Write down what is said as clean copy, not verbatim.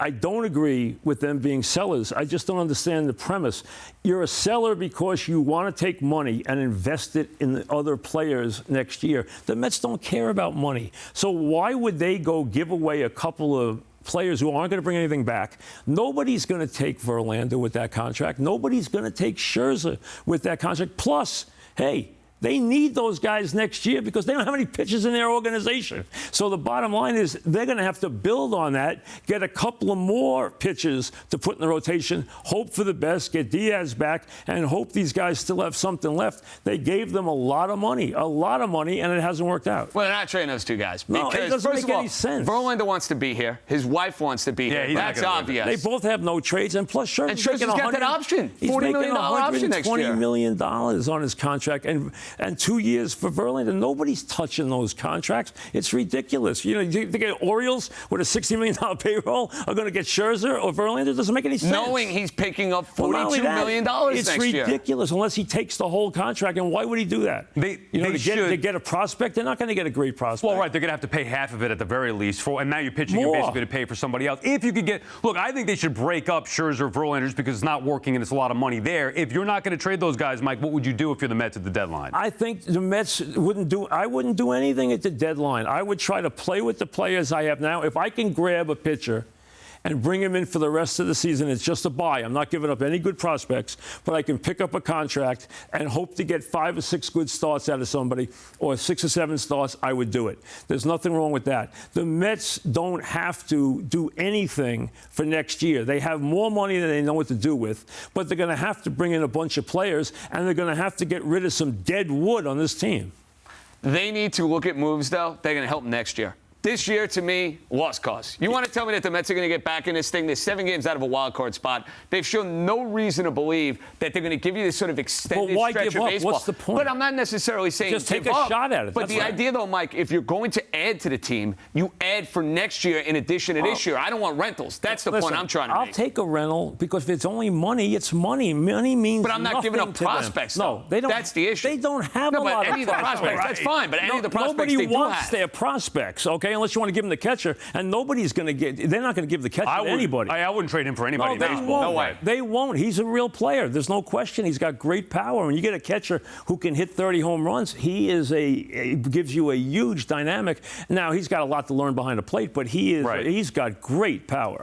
I don't agree with them being sellers. I just don't understand the premise. You're a seller because you want to take money and invest it in the other players next year. The Mets don't care about money. So why would they go give away a couple of players who aren't going to bring anything back? Nobody's going to take Verlander with that contract. Nobody's going to take Scherzer with that contract. Plus, hey, they need those guys next year because they don't have any pitchers in their organization. So the bottom line is they're going to have to build on that, get a couple of more pitchers to put in the rotation, hope for the best, get Diaz back, and hope these guys still have something left. They gave them a lot of money, and it hasn't worked out. Well, they're not trading those two guys. No, it doesn't make any sense. Verlander wants to be here. His wife wants to be here. That's obvious. They both have no trades, and plus Scherzer's got that option, $40 million option next year. $20 million on his contract, and 2 years for Verlander. Nobody's touching those contracts. It's ridiculous. You know, you think the Orioles with a $60 million payroll are going to get Scherzer or Verlander? It doesn't make any sense. Knowing he's picking up $42 million next year. It's ridiculous unless he takes the whole contract. And why would he do that? To get a prospect, they're not going to get a great prospect. Well, right, they're going to have to pay half of it at the very least. And now you're pitching, you're basically going to pay for somebody else. If you could get, look, I think they should break up Scherzer, Verlander, just because it's not working and it's a lot of money there. If you're not going to trade those guys, Mike, what would you do if you're the Mets at the deadline? I think the Mets I wouldn't do anything at the deadline. I would try to play with the players I have now. If I can grab a pitcher and bring him in for the rest of the season, it's just a buy. I'm not giving up any good prospects, but I can pick up a contract and hope to get 5 or 6 good starts out of somebody, or 6 or 7 starts. I would do it. There's nothing wrong with that. The Mets don't have to do anything for next year. They have more money than they know what to do with, but they're going to have to bring in a bunch of players, and they're going to have to get rid of some dead wood on this team. They need to look at moves, though. They're going to help next year. This year, to me, lost cause. You want to tell me that the Mets are going to get back in this thing? They're 7 games out of a wild card spot. They've shown no reason to believe that they're going to give you this sort of extended stretch of baseball. What's the point? But I'm not necessarily saying just take a shot at it. But the idea, though, Mike, if you're going to add to the team, you add for next year in addition to this year. I don't want rentals. That's the point I'm trying to make. I'll take a rental because if it's only money, it's money. Money means But I'm not giving up prospects. No, they don't. That's the issue. They don't have a lot of prospects. That's fine. But any of the prospects they do have. Nobody wants their prospects, okay? Unless you want to give them the catcher, and nobody's going to get. They're not going to give the catcher to anybody. I wouldn't trade him for anybody. No, they won't. No way. They won't. He's a real player. There's no question. He's got great power. When you get a catcher who can hit 30 home runs, he gives you a huge dynamic. Now he's got a lot to learn behind the plate, but he's got great power.